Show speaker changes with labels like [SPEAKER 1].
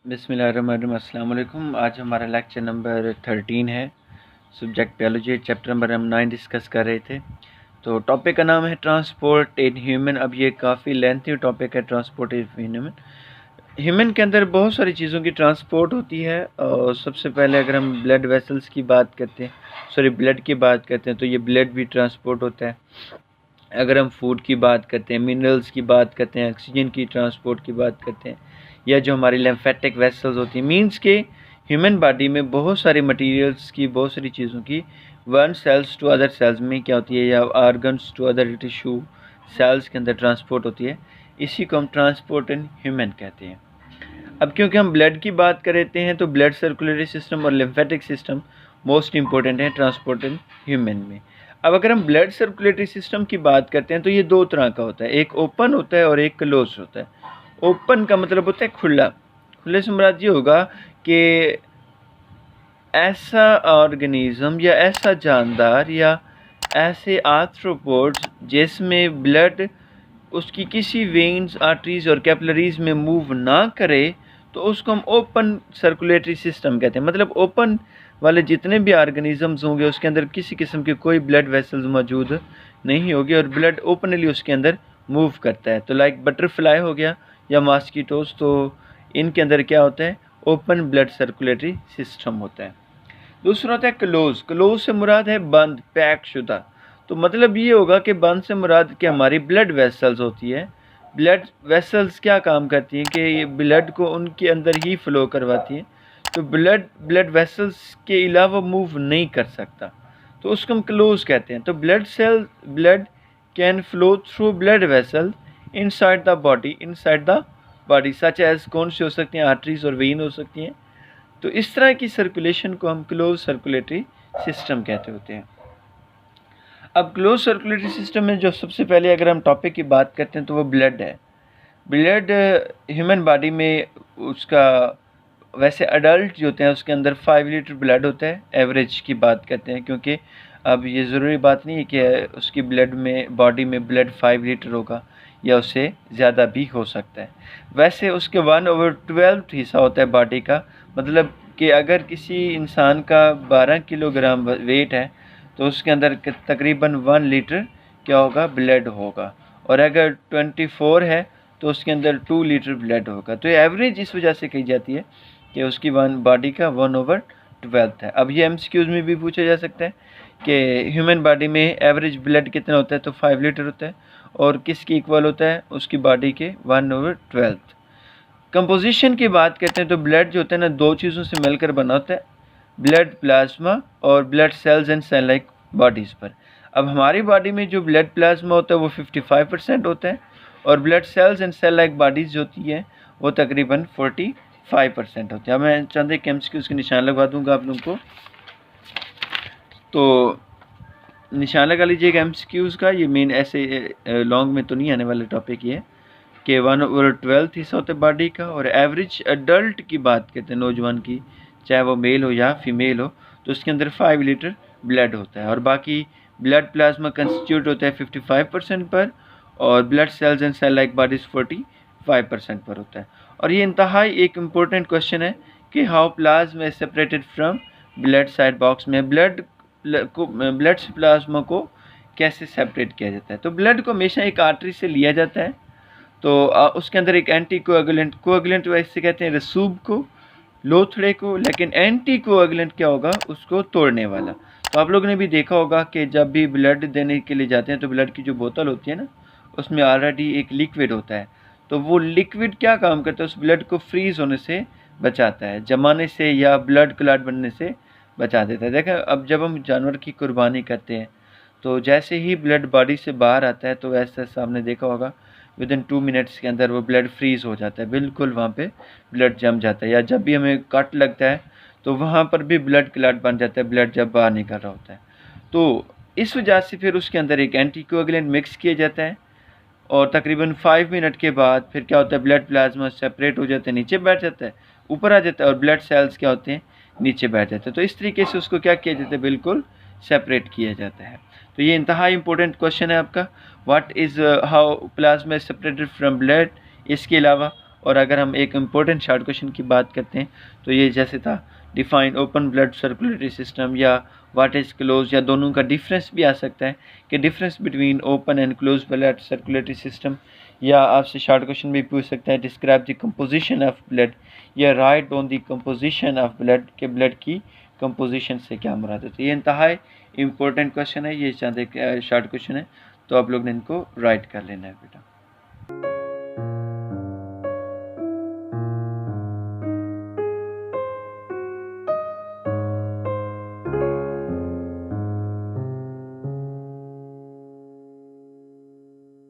[SPEAKER 1] बिस्मिल्लाहिर्रहमानिर्रहीम। अस्सलाम वालेकुम। आज हमारा लेक्चर नंबर 13 है। सब्जेक्ट बायोलॉजी, चैप्टर नंबर हम 9 डिस्कस कर रहे थे। तो टॉपिक का नाम है ट्रांसपोर्ट इन ह्यूमन। अब ये काफ़ी लेंथी टॉपिक है, ट्रांसपोर्ट इन ह्यूमन। ह्यूमन के अंदर बहुत सारी चीज़ों की ट्रांसपोर्ट होती है। और सबसे पहले अगर हम ब्लड वेसल्स की बात करते हैं, ब्लड की बात करते हैं, तो ये ब्लड भी ट्रांसपोर्ट होता है। अगर हम फूड की बात करते हैं, मिनरल्स की बात करते हैं, ऑक्सीजन की ट्रांसपोर्ट की बात करते हैं, या जो हमारी लिम्फेटिक वेसल्स होती हैं, मींस के ह्यूमन बॉडी में बहुत सारे मटेरियल्स की, बहुत सारी चीज़ों की one cells to other cells में क्या होती है, या organs to other tissue cells के अंदर ट्रांसपोर्ट होती है। इसी को हम ट्रांसपोर्ट इन ह्यूमन कहते हैं। अब क्योंकि हम ब्लड की बात कर रहे हैं, तो ब्लड सर्कुलेटरी सिस्टम और लिम्फेटिक सिस्टम मोस्ट इंपॉर्टेंट है ट्रांसपोर्ट इन ह्यूमन में। अब अगर हम ब्लड सर्कुलेटरी सिस्टम की बात करते हैं, तो ये दो तरह का होता है, एक ओपन होता है और एक क्लोज होता है। ओपन का मतलब होता है खुला। खुले से मुराद ये होगा कि ऐसा ऑर्गेनिज्म या ऐसा जानदार या ऐसे आर्थ्रोपोड्स जिसमें ब्लड उसकी किसी वेन्स, आर्टरीज और कैपिलरीज में मूव ना करे, तो उसको हम ओपन सर्कुलेटरी सिस्टम कहते हैं। मतलब ओपन वाले जितने भी ऑर्गेनिजम्स होंगे उसके अंदर किसी किस्म की कोई ब्लड वेसल्स मौजूद नहीं होगी और ब्लड ओपनली उसके अंदर मूव करता है। तो लाइक बटरफ्लाई हो गया या मॉस्किटोज, तो इनके अंदर क्या होता है, ओपन ब्लड सर्कुलेटरी सिस्टम होता है। दूसरा होता है क्लोज। क्लोज से मुराद है बंद, पैक शुदा। तो मतलब ये होगा कि बंद से मुराद कि हमारी ब्लड वेसल्स होती है। ब्लड वेसल्स क्या काम करती हैं कि ये ब्लड को उनके अंदर ही फ्लो करवाती हैं। तो ब्लड वेसल्स के अलावा मूव नहीं कर सकता, तो उसको हम क्लोज कहते हैं। तो blood can flow through blood vessel inside the body such as कौन सी हो सकती हैं, आर्टरीज और वेन हो सकती हैं। तो इस तरह की सर्कुलेशन को हम क्लोज सर्कुलेटरी सिस्टम कहते होते हैं। अब क्लोज सर्कुलेटरी सिस्टम में जो सबसे पहले अगर हम टॉपिक की बात करते हैं, तो वो ब्लड है। ब्लड ह्यूमन बॉडी में उसका, वैसे अडल्ट जो होते हैं उसके अंदर 5 लीटर ब्लड होता है, एवरेज की बात करते हैं, क्योंकि अब ये ज़रूरी बात नहीं है कि उसकी ब्लड में, बॉडी में ब्लड 5 लीटर होगा, या उससे ज़्यादा भी हो सकता है। वैसे उसके 1/12 हिस्सा होता है बॉडी का। मतलब कि अगर किसी इंसान का 12 किलोग्राम वेट है, तो उसके अंदर तकरीबन 1 लीटर क्या होगा, ब्लड होगा। और अगर 24 है तो उसके अंदर 2 लीटर ब्लड होगा। तो एवरेज इस वजह से कही जाती है कि उसकी बॉडी का 1/12 है। अब ये MCQs में भी पूछा जा सकता है कि ह्यूमन बॉडी में एवरेज ब्लड कितना होता है, तो 5 लीटर होता है। और किसके इक्वल होता है, उसकी बॉडी के 1/12। कंपोजिशन की बात करते हैं, तो ब्लड जो होता है ना, दो चीज़ों से मिलकर बना होता है, ब्लड प्लाज्मा और blood cells and cell like bodies पर। अब हमारी बॉडी में जो ब्लड प्लाज्मा होता है वो 55% होता है, और blood cells and cell like bodies जो होती है वो तकरीबन 45% होती है। अब मैं चंद एक MCQs के निशान लगवा दूंगा आप लोगों को, तो निशान लगा लीजिएगा MCQs का। ये मेन ऐसे लॉन्ग में तो नहीं आने वाले टॉपिक ये, कि 1/12 हिस्सा होता है बॉडी का। और एवरेज अडल्ट की बात करते हैं, नौजवान की, चाहे वो मेल हो या फीमेल हो, तो उसके अंदर 5 लीटर ब्लड होता है। और बाकी ब्लड प्लाज्मा कंस्टिट्यूट होता है 55% पर, और blood cells and cell like bodies 45% पर होता है। और ये इंतहाई एक इम्पोर्टेंट क्वेश्चन है कि how plasma is separated from blood side box में ब्लड से प्लाज्मा को कैसे सेपरेट किया जाता है। तो ब्लड को हमेशा एक आर्टरी से लिया जाता है, तो उसके अंदर एक एंटी कोएगुलेंट वैसे कहते हैं रसूब को, लोथड़े को, लेकिन एंटी कोएगुलेंट क्या होगा, उसको तोड़ने वाला। तो आप लोगों ने भी देखा होगा कि जब भी ब्लड देने के लिए जाते हैं, तो ब्लड की जो बोतल होती है ना, उसमें ऑलरेडी एक लिक्विड होता है। तो वो लिक्विड क्या काम करता है, उस ब्लड को फ्रीज होने से बचाता है, जमाने से या ब्लड क्लॉट बनने से बचा देता है। देखें, अब जब हम जानवर की कुर्बानी करते हैं, तो जैसे ही ब्लड बॉडी से बाहर आता है, तो वैसे आपने देखा होगा विदिन 2 मिनट्स के अंदर वो ब्लड फ्रीज हो जाता है, बिल्कुल वहाँ पे ब्लड जम जाता है। या जब भी हमें कट लगता है, तो वहाँ पर भी ब्लड क्लॉट बन जाता है, ब्लड जब बाहर निकल रहा होता है। तो इस वजह से फिर उसके अंदर एक एंटीकोएगुलेंट मिक्स किया जाता है, और तकरीबन 5 मिनट के बाद फिर क्या होता है, ब्लड प्लाज्मा सेपरेट हो जाता है, नीचे बैठ जाता है, ऊपर आ जाता है, और ब्लड सेल्स क्या होते हैं, नीचे बैठ जाते हैं। तो इस तरीके से उसको क्या किया जाता है, बिल्कुल सेपरेट किया जाता है। तो ये इंतहाई इंपॉर्टेंट क्वेश्चन है आपका, what is how plasma is separated from blood. इसके अलावा और अगर हम एक इम्पोर्टेंट शॉर्ट क्वेश्चन की बात करते हैं तो ये जैसे था define open blood circulatory system या व्हाट इज़ क्लोज, या दोनों का डिफरेंस भी आ सकता है कि difference between open and close blood circulatory system, या आपसे शॉर्ट क्वेश्चन भी पूछ सकता है describe the composition of blood, या write on the composition of blood के ब्लड की कंपोजिशन से क्या मुराद है। तो ये इंतहाई इंपॉर्टेंट क्वेश्चन है, ये चंद एक शॉर्ट क्वेश्चन है, तो आप लोग ने इनको राइट कर लेना है बेटा।